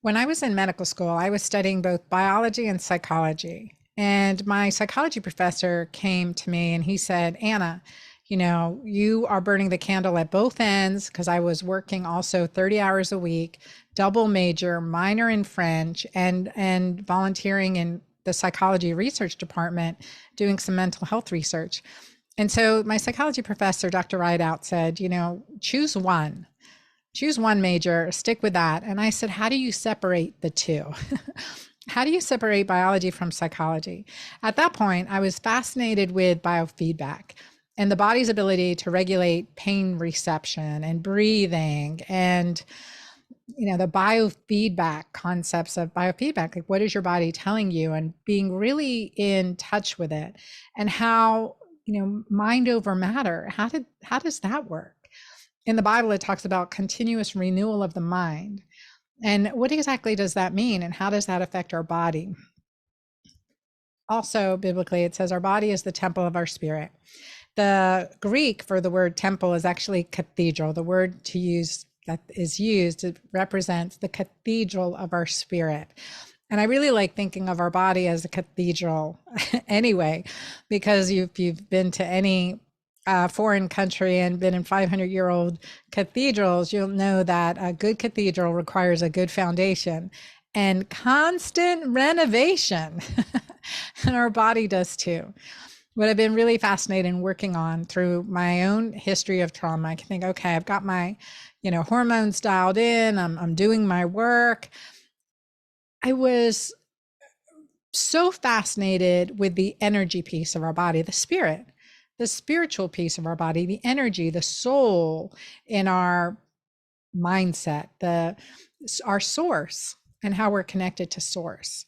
When I was in medical school, I was studying both biology and psychology. And my psychology professor came to me and he said, Anna, you are burning the candle at both ends because I was working also 30 hours a week, double major, minor in French, and volunteering in the psychology research department doing some mental health research. And so my psychology professor, Dr. Rideout, said, choose one major, stick with that. And I said, how do you separate the two? How do you separate biology from psychology? At that point, I was fascinated with biofeedback and the body's ability to regulate pain reception and breathing and the biofeedback concepts of biofeedback, like what is your body telling you, and being really in touch with it, and how mind over matter, how does that work? In the Bible, it talks about continuous renewal of the mind. And what exactly does that mean? And how does that affect our body? Also, biblically, it says our body is the temple of our spirit. The Greek for the word temple is actually cathedral. The word to use that is used, it represents the cathedral of our spirit. And I really like thinking of our body as a cathedral anyway, because if you've been to any foreign country and been in 500-year-old cathedrals, you'll know that a good cathedral requires a good foundation and constant renovation. And our body does too. What I've been really fascinated in working on through my own history of trauma, I can think, okay, I've got my, hormones dialed in, I'm doing my work. I was so fascinated with the energy piece of our body, the spirit, the spiritual piece of our body, the energy, the soul in our mindset, our source, and how we're connected to source.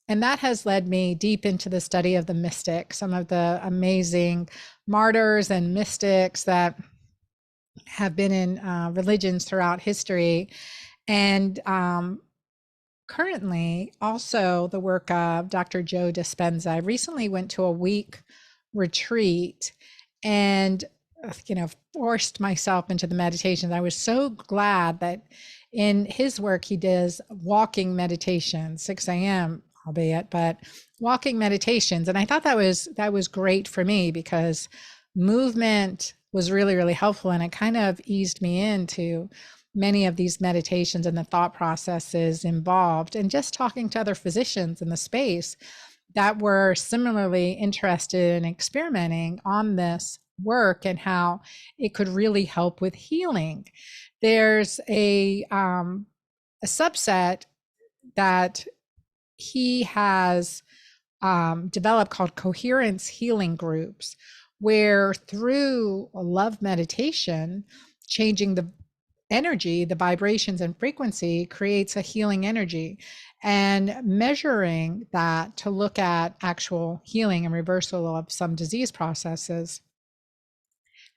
And that has led me deep into the study of the mystics, some of the amazing martyrs and mystics that have been in religions throughout history. And currently, also the work of Dr. Joe Dispenza. I recently went to a week retreat and forced myself into the meditations. I was so glad that in his work he does walking meditation, 6 a.m. albeit, but walking meditations. And I thought that was great for me because movement was really, really helpful, and it kind of eased me into many of these meditations and the thought processes involved, and just talking to other physicians in the space that were similarly interested in experimenting on this work and how it could really help with healing. There's a subset that he has developed called Coherence healing groups, where through a love meditation, changing the energy, the vibrations and frequency creates a healing energy, and measuring that to look at actual healing and reversal of some disease processes.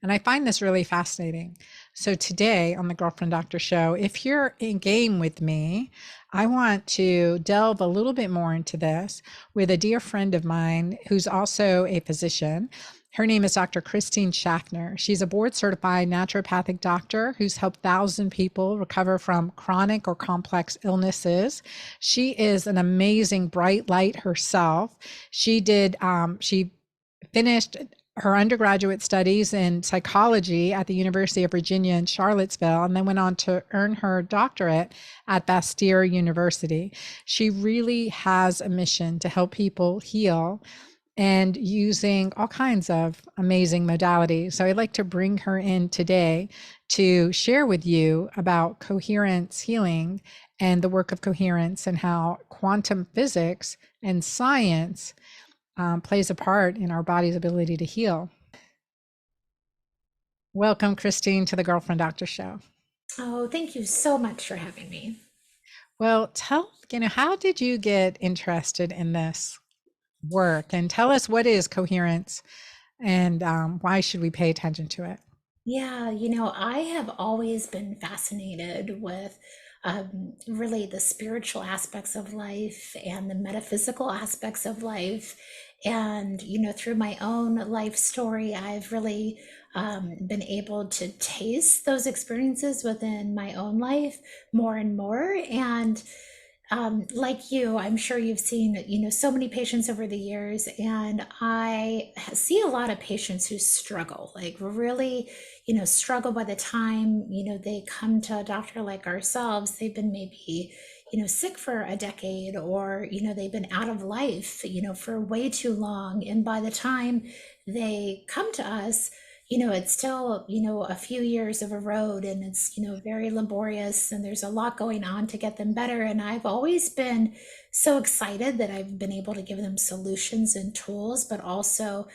And I find this really fascinating. So today on the Girlfriend Doctor Show, if you're in game with me, I want to delve a little bit more into this with a dear friend of mine who's also a physician. Her name is Dr. Christine Schaffner. She's a board certified naturopathic doctor who's helped 1,000 people recover from chronic or complex illnesses. She is an amazing bright light herself. She finished her undergraduate studies in psychology at the University of Virginia in Charlottesville, and then went on to earn her doctorate at Bastyr University. She really has a mission to help people heal, and using all kinds of amazing modalities. So I'd like to bring her in today to share with you about coherence healing and the work of coherence, and how quantum physics and science plays a part in our body's ability to heal. Welcome, Christine, to the Girlfriend Doctor Show. Oh, thank you so much for having me. Well, how did you get interested in this work? And tell us, what is coherence, and why should we pay attention to it? Yeah, I have always been fascinated with really the spiritual aspects of life and the metaphysical aspects of life. And, through my own life story, I've really been able to taste those experiences within my own life more and more. And like you, I'm sure you've seen, so many patients over the years, and I see a lot of patients who struggle, like really, struggle by the time, they come to a doctor like ourselves. They've been maybe, sick for a decade, or, they've been out of life, for way too long. And by the time they come to us, it's still, a few years of a road, and it's, very laborious, and there's a lot going on to get them better. And I've always been so excited that I've been able to give them solutions and tools, but also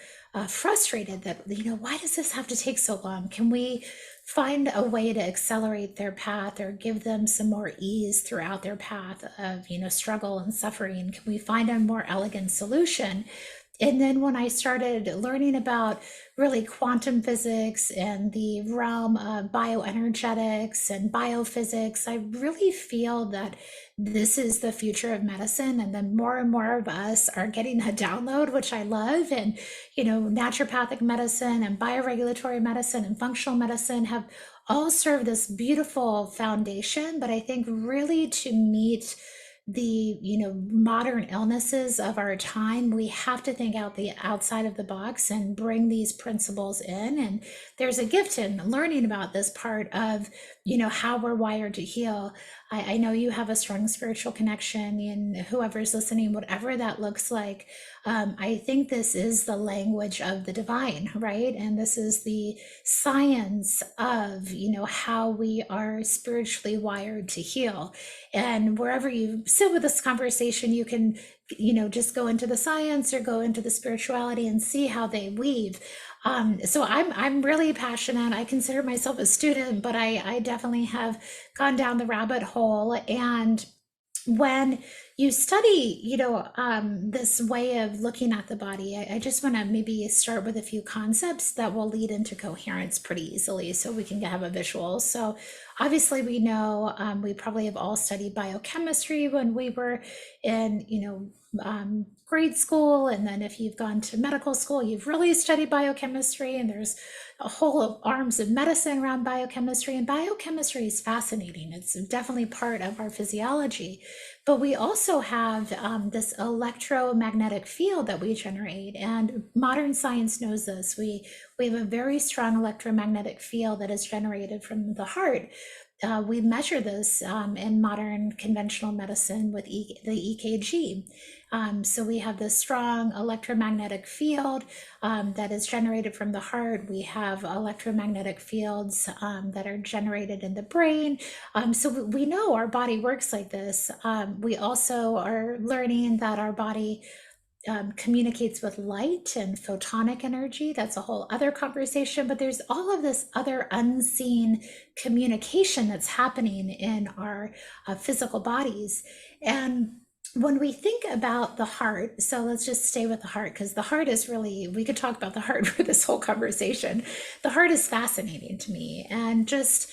frustrated that, why does this have to take so long? Can we find a way to accelerate their path, or give them some more ease throughout their path of, struggle and suffering? Can we find a more elegant solution? And then when I started learning about really quantum physics and the realm of bioenergetics and biophysics, I really feel that this is the future of medicine. And then more and more of us are getting a download, which I love. And, naturopathic medicine and bioregulatory medicine and functional medicine have all served this beautiful foundation. But I think really to meet the modern illnesses of our time, we have to think out the outside of the box and bring these principles in. And there's a gift in learning about this part of how we're wired to heal. I know you have a strong spiritual connection, and whoever's listening, whatever that looks like, I think this is the language of the divine, right? And this is the science of how we are spiritually wired to heal. And wherever you sit with this conversation, you can, just go into the science or go into the spirituality and see how they weave. So I'm really passionate. I consider myself a student, but I definitely have gone down the rabbit hole. And when you study, this way of looking at the body, I just want to maybe start with a few concepts that will lead into coherence pretty easily, so we can have a visual. So obviously we know, we probably have all studied biochemistry when we were in, grade school. And then if you've gone to medical school, you've really studied biochemistry, and there's a whole of arms of medicine around biochemistry. And biochemistry is fascinating. It's definitely part of our physiology. But we also have this electromagnetic field that we generate, and modern science knows this. We have a very strong electromagnetic field that is generated from the heart. We measure this in modern conventional medicine with the EKG. So we have this strong electromagnetic field that is generated from the heart. We have electromagnetic fields that are generated in the brain. So we know our body works like this. We also are learning that our body communicates with light and photonic energy. That's a whole other conversation, but there's all of this other unseen communication that's happening in our physical bodies. And when we think about the heart, so let's just stay with the heart, because the heart is really, we could talk about the heart for this whole conversation. The heart is fascinating to me. And just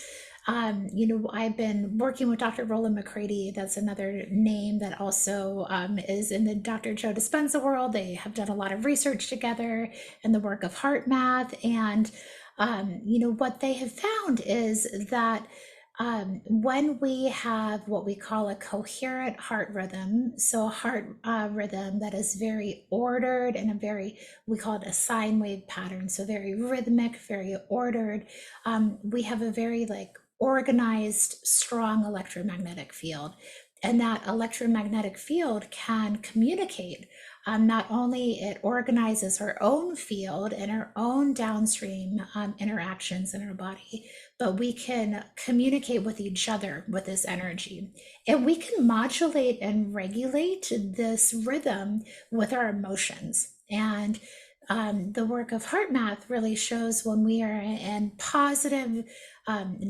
I've been working with Dr. Roland McCready. That's another name that also is in the Dr. Joe Dispenza world. They have done a lot of research together in the work of heart math. And, what they have found is that when we have what we call a coherent heart rhythm, so a heart rhythm that is very ordered and a very, we call it a sine wave pattern, so very rhythmic, very ordered, we have a very organized, strong electromagnetic field. And that electromagnetic field can communicate. Not only it organizes our own field and our own downstream interactions in our body, but we can communicate with each other with this energy. And we can modulate and regulate this rhythm with our emotions. And the work of heart math really shows when we are in positive,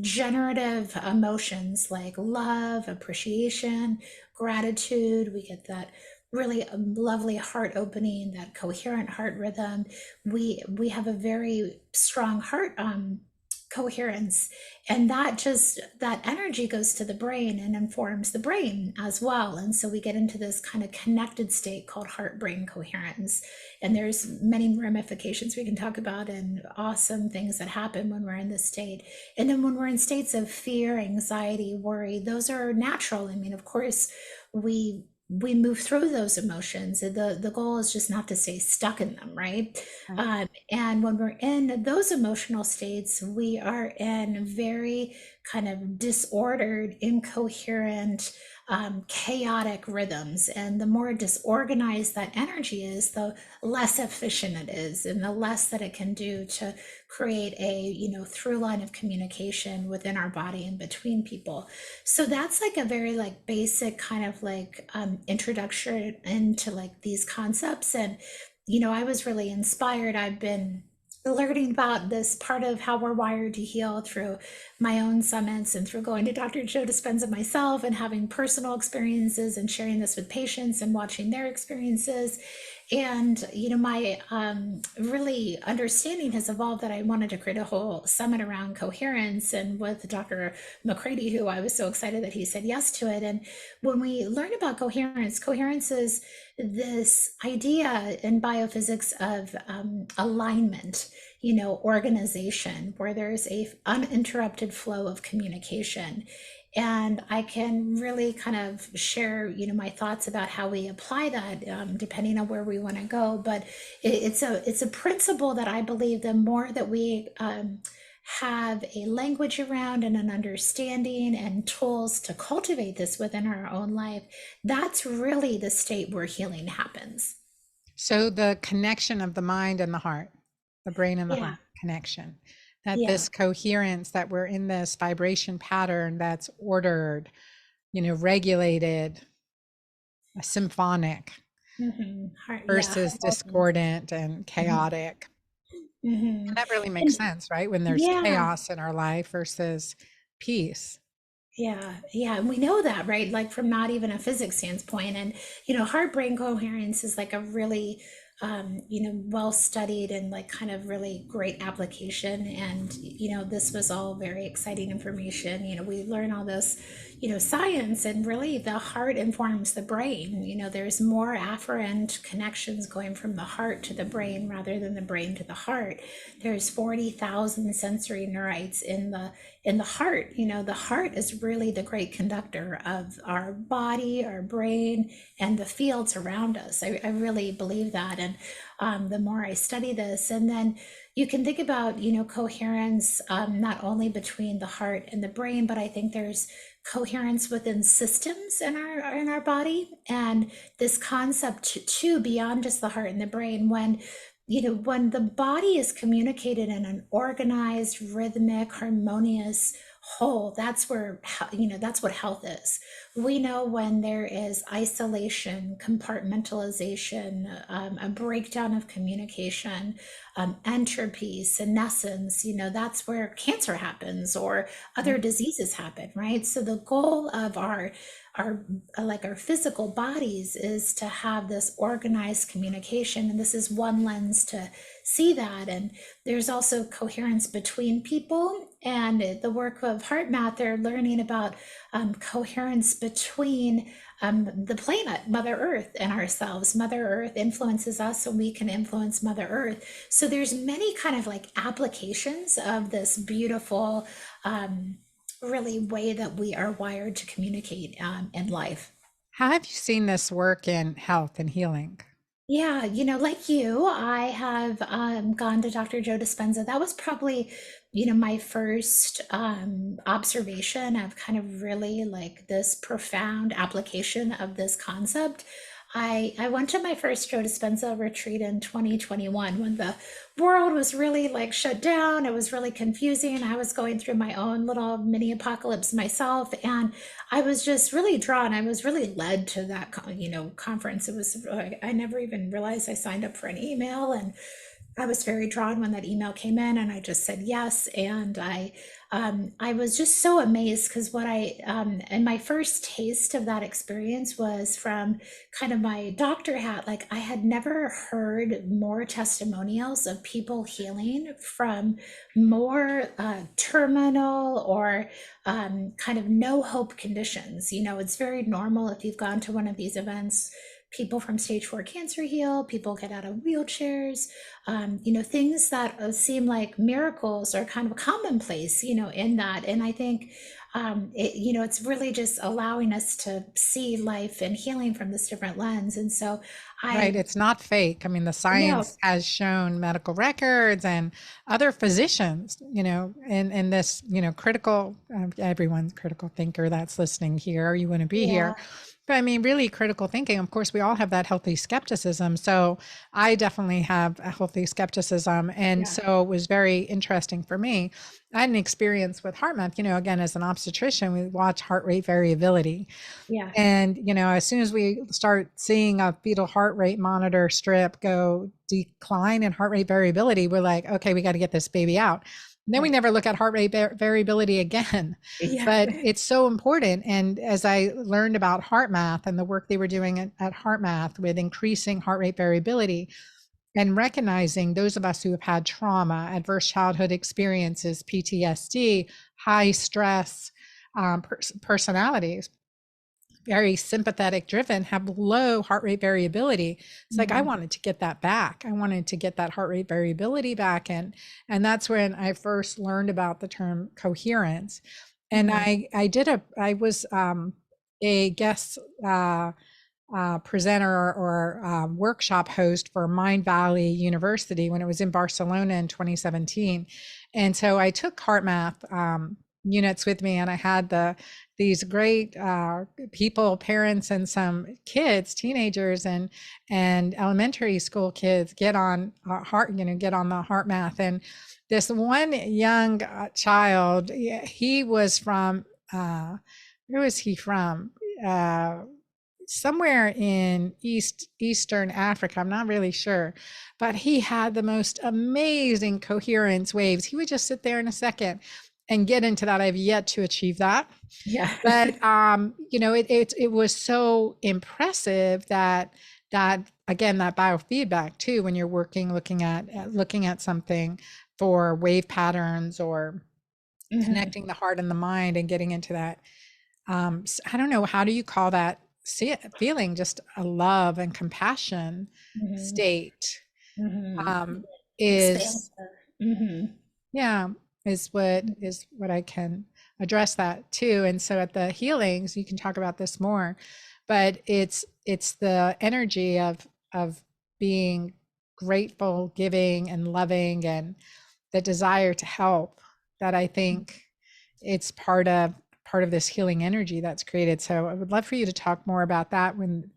generative emotions like love, appreciation, gratitude. We get that really lovely heart opening, that coherent heart rhythm. We have a very strong heart coherence, and that energy goes to the brain and informs the brain as well, and so we get into this kind of connected state called heart brain coherence. And there's many ramifications we can talk about and awesome things that happen when we're in this state. And then when we're in states of fear, anxiety, worry, those are natural. I mean, of course, we move through those emotions. The goal is just not to stay stuck in them, right? Right. And when we're in those emotional states, we are in very kind of disordered, incoherent, chaotic rhythms. And the more disorganized that energy is, the less efficient it is, and the less that it can do to create a, through line of communication within our body and between people. So that's like a very like basic kind of like introduction into like these concepts. And I was really inspired. I've been learning about this part of how we're wired to heal through my own summits and through going to Dr. Joe Dispenza myself and having personal experiences and sharing this with patients and watching their experiences. And my really understanding has evolved that I wanted to create a whole summit around coherence, and with Dr. McCready, who I was so excited that he said yes to it. And when we learn about coherence is this idea in biophysics of alignment, organization, where there's a uninterrupted flow of communication. And I can really kind of share, my thoughts about how we apply that, depending on where we want to go. But it's a principle that I believe the more that we have a language around and an understanding and tools to cultivate this within our own life, that's really the state where healing happens. So the connection of the mind and the heart, the brain and the Yeah, heart connection, that yeah. this coherence, that we're in this vibration pattern that's ordered, regulated, symphonic Heart, yeah, versus harmonious. discordant and Mhm, chaotic. mhm. And that really makes And sense, right? When there's yeah, chaos in our life versus peace. yeah, and we know that, right? Like from not even a physics standpoint. And heart brain coherence is like a really well studied and like kind of really great application. And this was all very exciting information. We learn all this science, and really the heart informs the brain. There's more afferent connections going from the heart to the brain rather than the brain to the heart. There's 40,000 sensory neurites in the heart. The heart is really the great conductor of our body, our brain, and the fields around us. I really believe that. And the more I study this, and then you can think about, coherence, not only between the heart and the brain, but I think there's coherence within systems in our body. And this concept too, beyond just the heart and the brain, when the body is communicated in an organized, rhythmic, harmonious whole, that's where, that's what health is. We know when there is isolation, compartmentalization, a breakdown of communication, entropy, senescence, that's where cancer happens or other Right. diseases happen, right? So the goal of our like our physical bodies is to have this organized communication, and this is one lens to see that. And there's also coherence between people, and the work of heart math, they're learning about coherence between the planet, Mother Earth, and ourselves. Mother Earth influences us, and we can influence Mother Earth. So there's many kind of like applications of this beautiful really way that we are wired to communicate in life. How have you seen this work in health and healing? Yeah, like you, I have gone to Dr. Joe Dispenza. That was probably, my first observation of kind of really like this profound application of this concept. I went to my first Joe Dispenza retreat in 2021 when the world was really like shut down. It was really confusing. I was going through my own little mini apocalypse myself, and I was just really drawn. I was really led to that, conference. It was like I never even realized I signed up for an email, and I was very drawn when that email came in, and I just said yes. And I was just so amazed because and my first taste of that experience was from kind of my doctor hat. Like, I had never heard more testimonials of people healing from more terminal or kind of no hope conditions. It's very normal if you've gone to one of these events. People from stage 4 cancer heal, people get out of wheelchairs, things that seem like miracles are kind of commonplace, in that. And I think, it's really just allowing us to see life and healing from this different lens. And so Right. I, It's not fake. I mean, the no, science has shown medical records and other physicians, in this, critical, everyone's critical thinker that's listening here, you wouldn't be yeah, here. But I mean, really critical thinking. Of course, we all have that healthy skepticism. So I definitely have a healthy skepticism. And yeah, so it was very interesting for me. I had an experience with heart math, again, as an obstetrician, we watch heart rate variability. yeah, And, as soon as we start seeing a fetal heart rate monitor strip go decline in heart rate variability, we're like, okay, we got to get this baby out. And then we right, never look at heart rate variability again. yeah, But it's so important. And as I learned about heart math and the work they were doing at heart math with increasing heart rate variability and recognizing those of us who have had trauma, adverse childhood experiences, PTSD, high stress personalities, very sympathetic driven, have low heart rate variability. It's like I mhm, wanted to get that back. I wanted to get that heart rate variability back. And that's when I first learned about the term coherence. And mhm, I was a guest presenter or workshop host for Mind Valley University when it was in Barcelona in 2017. And so I took heart math units with me, and I had these great people, parents, and some kids, teenagers, and elementary school kids get on get on the heart math. And this one young child, he was from where was he from? Uh, Somewhere in Eastern Africa. I'm not really sure, but he had the most amazing coherence waves. He would just sit there in a second and get into that. I've yet to achieve that, yeah, but it was so impressive that again, that biofeedback too, when you're working, looking at something for wave patterns or mhm, connecting the heart and the mind and getting into that. I don't know, how do you call that? See it, feeling just a love and compassion mhm, state, mhm. um, is Expansive. Mhm, yeah, is what I can address that too. And so at the healings, you can talk about this more, but it's the energy of being grateful, giving, and loving, and the desire to help, that I think it's part of this healing energy that's created. So I would love for you to talk more about that when,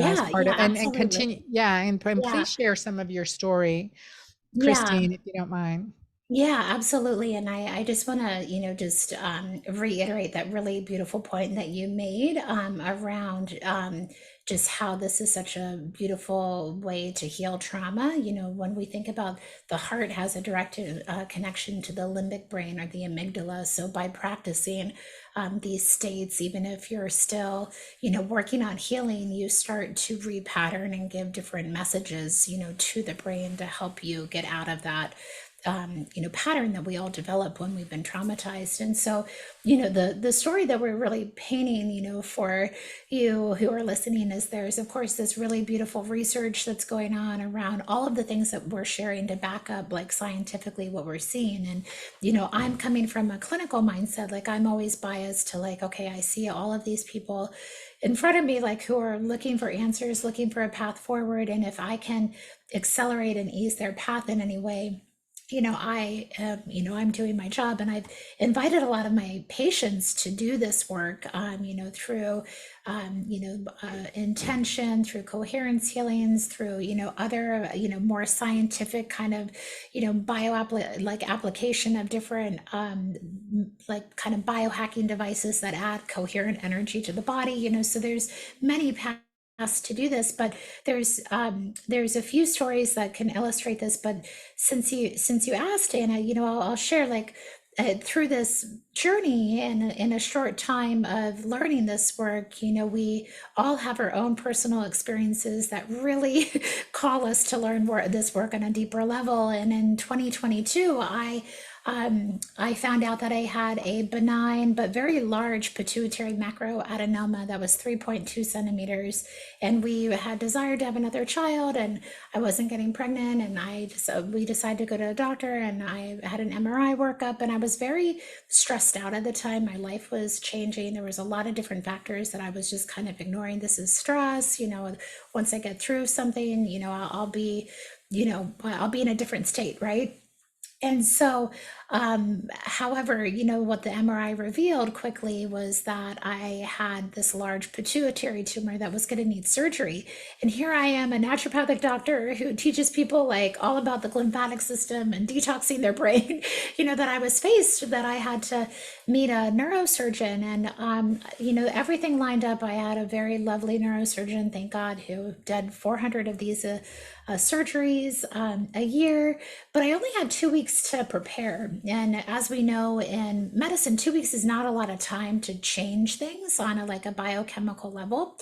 as yeah, part yeah, of, and absolutely. continue, yeah, and Yeah, please share some of your story, yeah. Christine, if you don't mind. Yeah, absolutely. And I just want to, just reiterate that really beautiful point that you made around just how this is such a beautiful way to heal trauma. When we think about the heart has a direct connection to the limbic brain or the amygdala. So by practicing these states, even if you're still, working on healing, you start to repattern and give different messages, to the brain to help you get out of that pattern that we all develop when we've been traumatized. And so, the story that we're really painting, for you who are listening, is there's of course this really beautiful research that's going on around all of the things that we're sharing to back up, like, scientifically, what we're seeing. And I'm coming from a clinical mindset. Like, I'm always biased to, like, okay, I see all of these people in front of me, like, who are looking for answers, looking for a path forward, and if I can accelerate and ease their path in any way, I'm doing my job. And I've invited a lot of my patients to do this work, through, intention, through coherence healings, through, other, more scientific kind of, like application of different, like kind of biohacking devices that add coherent energy to the body, so there's many paths to do this. But there's a few stories that can illustrate this. But since you asked, Anna, I'll share, like, through this journey and in a short time of learning this work, we all have our own personal experiences that really call us to learn more this work on a deeper level. And in 2022, I found out that I had a benign but very large pituitary macroadenoma that was 3.2 centimeters, and we had desired to have another child, and I wasn't getting pregnant, and we decided to go to a doctor, and I had an MRI workup, and I was very stressed out at the time. My life was changing. There was a lot of different factors that I was just kind of ignoring. This is stress, once I get through something, I'll be, I'll be in a different state, right? And so, however, what the MRI revealed quickly was that I had this large pituitary tumor that was going to need surgery. And here I am, a naturopathic doctor who teaches people like all about the lymphatic system and detoxing their brain, that I was faced that I had to meet a neurosurgeon. And, everything lined up. I had a very lovely neurosurgeon, thank God, who did 400 of these surgeries a year, but I only had 2 weeks to prepare. And as we know in medicine, 2 weeks is not a lot of time to change things on like a biochemical level.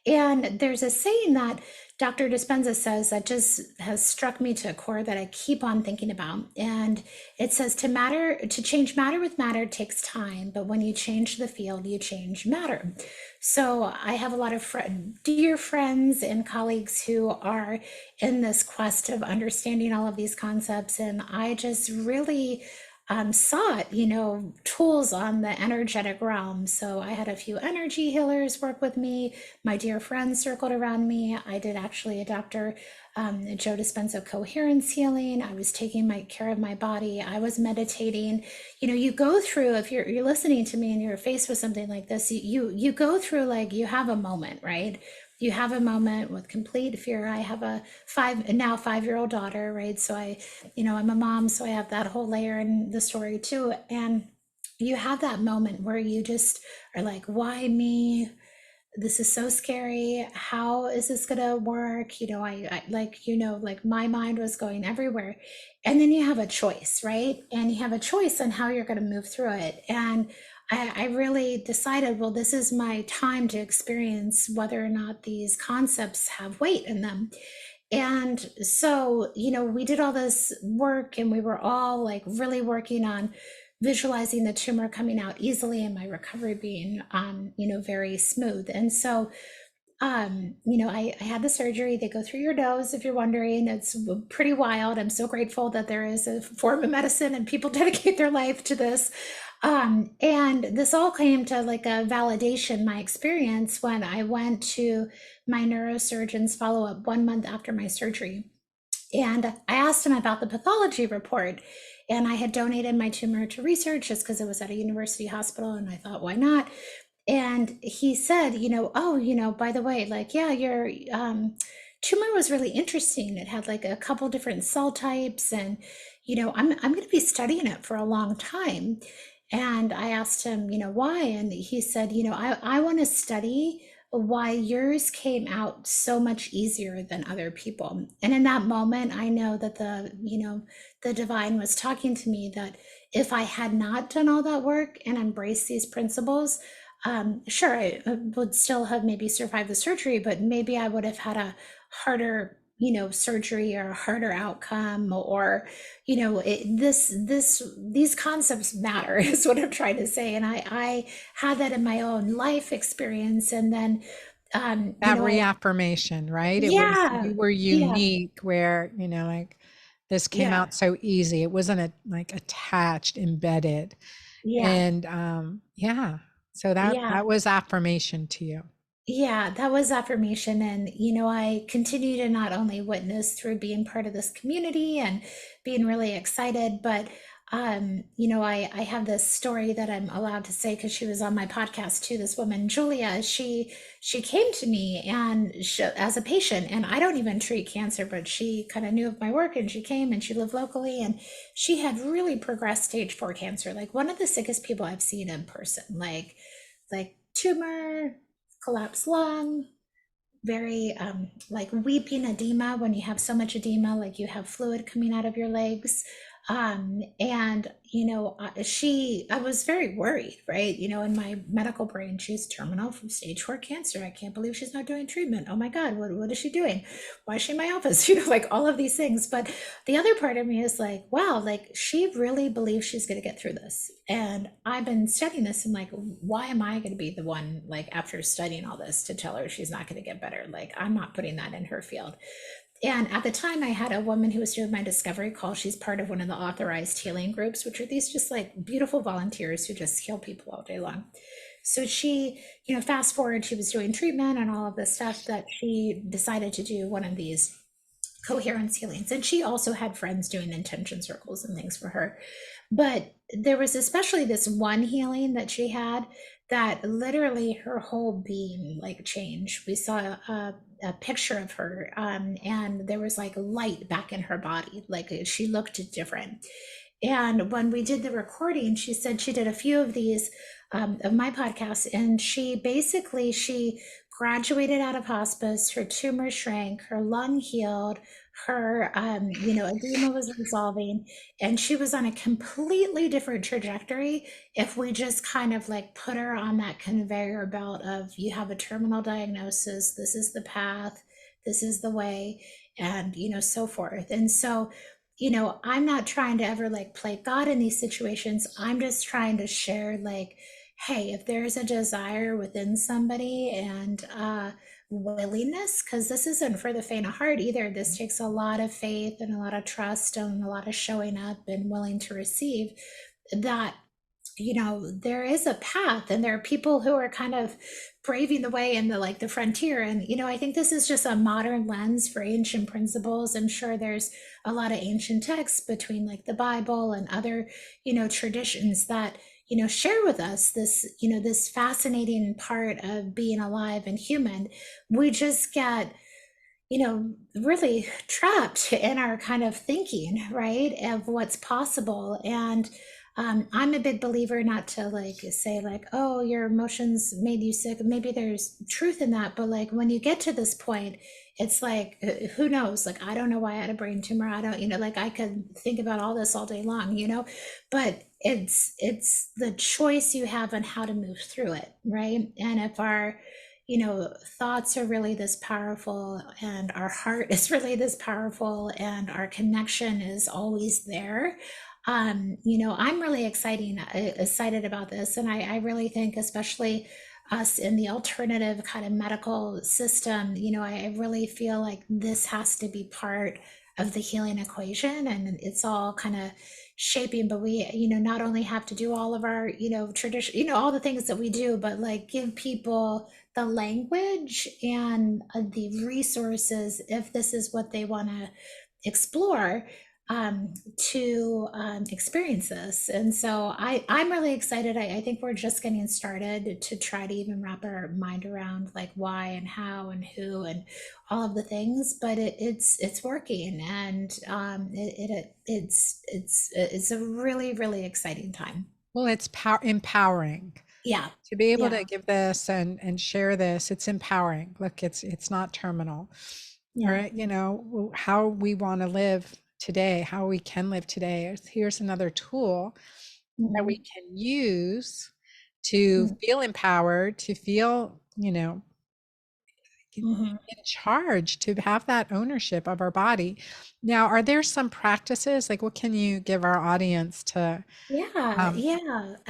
And there's a saying that Dr. Dispenza says that just has struck me to a core that I keep on thinking about. And it says to change matter with matter takes time, but when you change the field, you change matter. So I have a lot of dear friends and colleagues who are in this quest of understanding all of these concepts. And I just really sought, tools on the energetic realm. So I had a few energy healers work with me. My dear friends circled around me. I did actually a Dr. Joe Dispenza Coherence healing. I was taking care of my body. I was meditating. You go through, if you're listening to me and you're faced with something like this, you go through, like, you have a moment, right? You have a moment with complete fear. I have a 5-year-old daughter, right? So I'm a mom, so I have that whole layer in the story too. And you have that moment where you just are like, why me? This is so scary. How is this gonna work? Like my mind was going everywhere. And then you have a choice, right? And you have a choice on how you're gonna move through it. And I really decided, well, this is my time to experience whether or not these concepts have weight in them. And so, we did all this work, and we were all like really working on visualizing the tumor coming out easily and my recovery being, very smooth. And so, I had the surgery. They go through your nose, if you're wondering. It's pretty wild. I'm so grateful that there is a form of medicine and people dedicate their life to this. And this all came to like a validation, my experience, when I went to my neurosurgeon's follow-up 1 month after my surgery. And I asked him about the pathology report. And I had donated my tumor to research just because it was at a university hospital. And I thought, why not? And he said, oh, by the way, like, yeah, your tumor was really interesting. It had like a couple different cell types, and I'm going to be studying it for a long time. And I asked him, why? And he said, I want to study why yours came out so much easier than other people. And in that moment, I know that the divine was talking to me that if I had not done all that work and embraced these principles, sure, I would still have maybe survived the surgery, but maybe I would have had a harder, surgery, or a harder outcome, or, these concepts matter is what I'm trying to say. And I had that in my own life experience. And then, That reaffirmation, right? It was, yeah, you were yeah, unique where, like this came yeah, out so easy. It wasn't like attached, embedded. yeah, And yeah, so that yeah. that was affirmation to you. Yeah, that was affirmation. And, I continue to not only witness through being part of this community and being really excited, but, I have this story that I'm allowed to say because she was on my podcast too. This woman, Julia, she came to me and as a patient, and I don't even treat cancer, but she kind of knew of my work, and she came, and she lived locally, and she had really progressed stage 4 cancer, like one of the sickest people I've seen in person, like tumor, collapsed lung, very like weeping edema, when you have so much edema, like you have fluid coming out of your legs. And I was very worried, right? In my medical brain, she's terminal from stage 4 cancer. I can't believe she's not doing treatment. Oh my God, what is she doing? Why is she in my office? Like all of these things. But the other part of me is like, wow, like she really believes she's going to get through this. And I've been studying this and like, why am I going to be the one, like, after studying all this to tell her she's not going to get better? Like, I'm not putting that in her field. And at the time, I had a woman who was doing my discovery call. She's part of one of the authorized healing groups, which are these just like beautiful volunteers who just heal people all day long. So she, fast forward, she was doing treatment and all of this stuff that she decided to do one of these coherence healings. And she also had friends doing intention circles and things for her. But there was especially this one healing that she had that literally her whole being like changed. We saw a picture of her, and there was like light back in her body, like she looked different. And when we did the recording, she said she did a few of these, of my podcasts, and she graduated out of hospice. Her tumor shrank, her lung healed, her edema was resolving, and she was on a completely different trajectory if we just kind of like put her on that conveyor belt of, you have a terminal diagnosis, this is the path, this is the way, and so forth. And so I'm not trying to ever like play God in these situations. I'm just trying to share, like, hey, if there's a desire within somebody and willingness, because this isn't for the faint of heart either. This takes a lot of faith and a lot of trust and a lot of showing up and willing to receive that. There is a path, and there are people who are kind of braving the way in the frontier. And I think this is just a modern lens for ancient principles. I'm sure there's a lot of ancient texts between like the Bible and other traditions that share with us this this fascinating part of being alive and human. We just get really trapped in our kind of thinking, right, of what's possible. And I'm a big believer, not to like say like, oh, your emotions made you sick. Maybe there's truth in that, but like when you get to this point, it's like, who knows? Like, I don't know why I had a brain tumor. I don't, like I could think about all this all day long, but it's the choice you have on how to move through it, right? And if our thoughts are really this powerful, and our heart is really this powerful, and our connection is always there. I'm really excited about this. And I really think, especially us in the alternative kind of medical system, I really feel like this has to be part of the healing equation, and it's all kind of shaping. But we not only have to do all of our tradition, all the things that we do, but like give people the language and the resources, if this is what they want to explore, to experience this. And so I'm really excited. I think we're just getting started to try to even wrap our mind around like why and how and who and all of the things. But it's working, and it's a really, really exciting time. Well, it's empowering Yeah, to be able to yeah, give this and share this. It's empowering. Look, it's not terminal. All yeah. right, how we want to live today, how we can live today. Here's another tool that we Mhm, can use to mhm, feel empowered, to feel, mhm. in charge, to have that ownership of our body. Now, are there some practices, like what can you give our audience to Yeah, um, yeah,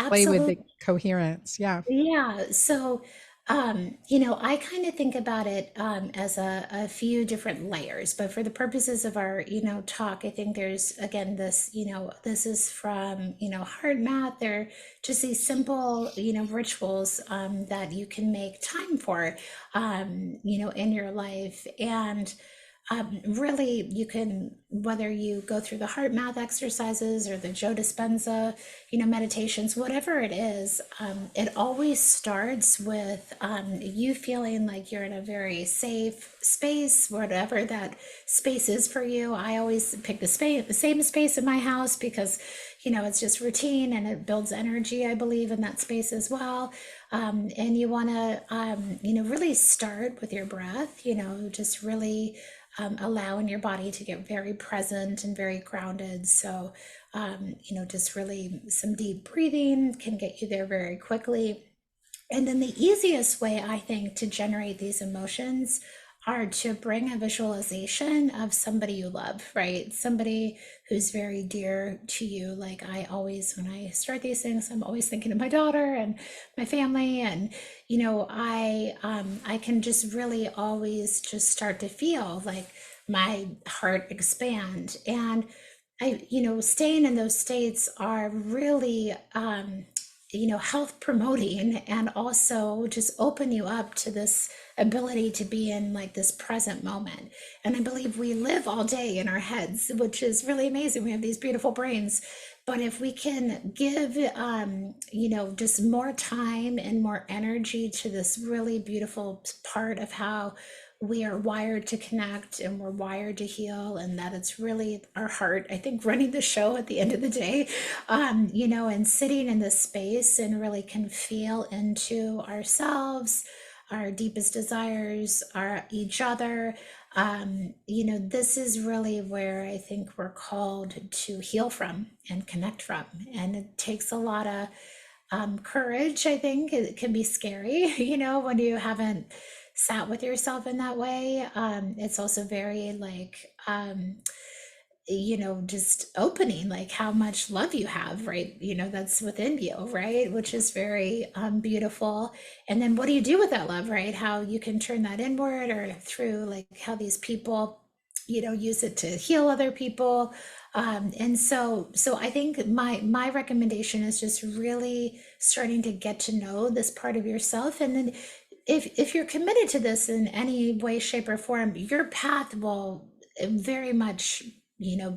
play with the absolutely. coherence? Yeah. Yeah, so I kind of think about it as a few different layers, but for the purposes of our, talk, I think there's again this, this is from, hard math. They're just these simple, rituals that you can make time for, in your life. And really, you can, whether you go through the heart math exercises or the Joe Dispenza, meditations, whatever it is, it always starts with you feeling like you're in a very safe space, whatever that space is for you. I always pick the same space in my house because, it's just routine and it builds energy, I believe, in that space as well. And you want to, really start with your breath, just really allowing your body to get very present and very grounded. So, just really some deep breathing can get you there very quickly. And then the easiest way, I think, to generate these emotions are to bring a visualization of somebody you love, right? Somebody who's very dear to you. Like I always, when I start these things, I'm always thinking of my daughter and my family, and I can just really always just start to feel like my heart expand. And staying in those states are really health promoting, and also just open you up to this ability to be in like this present moment. And I believe we live all day in our heads, which is really amazing. We have these beautiful brains, but if we can give just more time and more energy to this really beautiful part of how we are wired to connect and we're wired to heal, and that it's really our heart, I think, running the show at the end of the day, and sitting in this space and really can feel into ourselves, our deepest desires, our each other. This is really where I think we're called to heal from and connect from. And it takes a lot of courage. I think it can be scary, when you haven't sat with yourself in that way. It's also very like, just opening like how much love you have, right? That's within you, right? Which is very beautiful. And then what do you do with that love, right? How you can turn that inward, or through like how these people, use it to heal other people. And so I think my recommendation is just really starting to get to know this part of yourself. And then if you're committed to this in any way, shape, or form, your path will very much,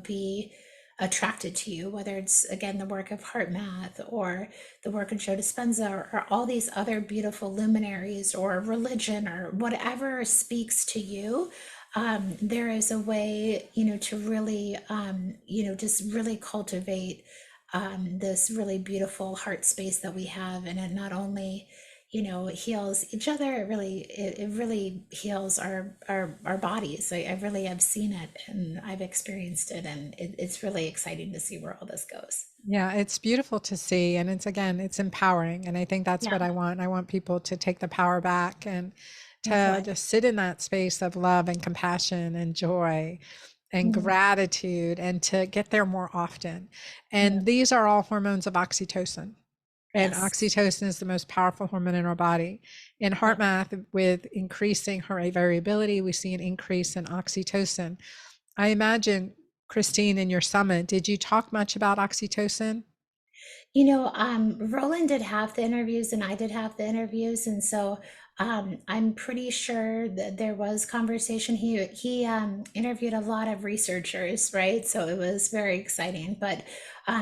be attracted to you, whether it's again the work of heart math, or the work of Joe Dispenza, or all these other beautiful luminaries, or religion, or whatever speaks to you. There is a way, to really, just really cultivate this really beautiful heart space that we have. And it not only, heals each other, it really heals our bodies. I really have seen it, and I've experienced it, and it's really exciting to see where all this goes. Yeah, it's beautiful to see. And it's again, it's empowering. And I think that's Yeah, what I want. I want people to take the power back and that's to why. just sit in that space of love and compassion and joy and Mhm. gratitude, and to get there more often. Yeah. And these are all hormones of oxytocin. And Yes. oxytocin is the most powerful hormone in our body. In heart Yep. math, with increasing heart rate variability, we see an increase in oxytocin. I imagine, Christine, in your summit, did you talk much about oxytocin? Roland did half the interviews and I did half the interviews, and so I'm pretty sure that there was conversation. He interviewed a lot of researchers, right? So it was very exciting. But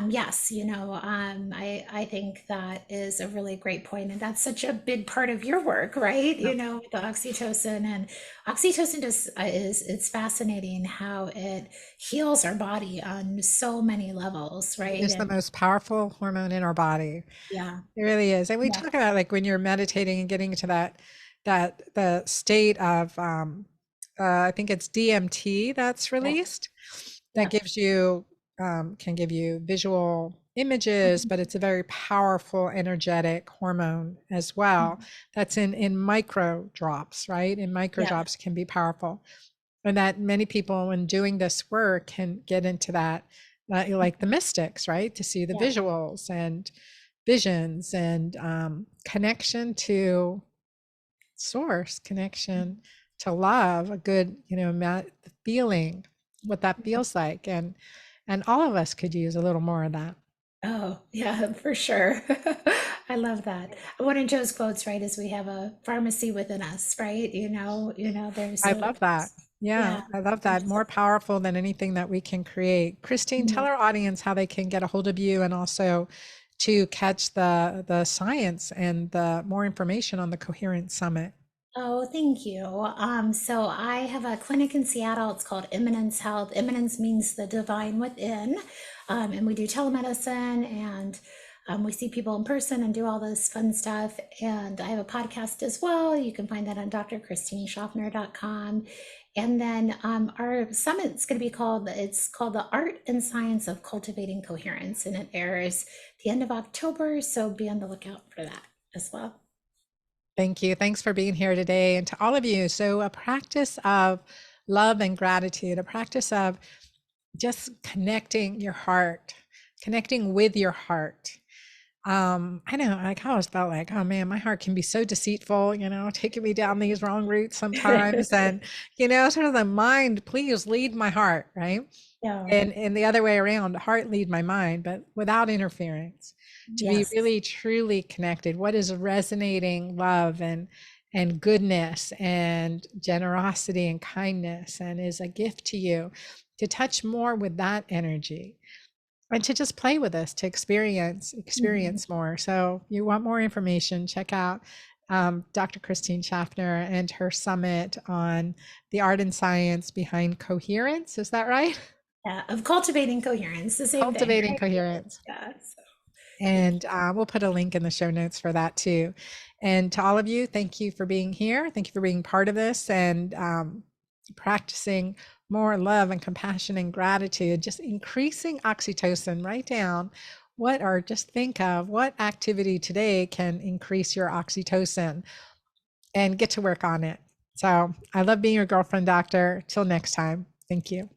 yes, I think that is a really great point, and that's such a big part of your work, right? With the oxytocin, and oxytocin just is it's fascinating how it heals our body on so many levels, It right? is the And most powerful hormone in our body. yeah. It really is. And we Yeah. talk about like when you're meditating and getting into that the state of I think it's DMT that's Yes. released that Yeah. gives you can give you visual images, but Mhm. it's a very powerful energetic hormone as well. Mhm. That's in micro drops, right? In micro Yeah. drops can be powerful. And that many people in doing this work can get into that, like the Mhm. mystics, right? To see the Yeah. visuals and visions and connection to source, connection to love, a good, feeling, what that Mhm. feels like. And all of us could use a little more of that. Oh, yeah, for sure. I love that. One of Joe's quotes, right, is we have a pharmacy within us, right? There's I a, love that. Yeah, yeah, I love that. there's More powerful than anything that we can create. Christine, tell a, our audience how they can get a hold of you, and also to catch the science and the more information on the Coherence Summit. Oh, thank you. So I have a clinic in Seattle. It's called Eminence Health. Eminence means the divine within. And we do telemedicine, and we see people in person and do all this fun stuff. And I have a podcast as well. You can find that on drchristineschaffner.com. And then our summit's going to be it's called The Art and Science of Cultivating Coherence, and it airs the end of October. So be on the lookout for that as well. Thank you. Thanks for being here today. And to all of you, so a practice of love and gratitude, a practice of just connecting your heart, connecting with your heart. I know, like I always felt like, oh man, my heart can be so deceitful, taking me down these wrong routes sometimes. And, sort of the mind, please lead my heart, right? Yeah. And the other way around, heart lead my mind, but without interference, to be Yes. really truly connected. What is resonating love and goodness and generosity and kindness and is a gift to you, to touch more with that energy and to just play with us, to experience Mhm. more. So you want more information, check out Dr. Christine Schaffner and her summit on the art and science behind coherence. Is that right? Yeah, of cultivating coherence, the same thing, Cultivating right? coherence. Yeah. So it's And we'll put a link in the show notes for that too. And to all of you, thank you for being here. Thank you for being part of this and practicing more love and compassion and gratitude, just increasing oxytocin. Write down just think of what activity today can increase your oxytocin and get to work on it. So I love being your girlfriend, doctor. Till next time. Thank you.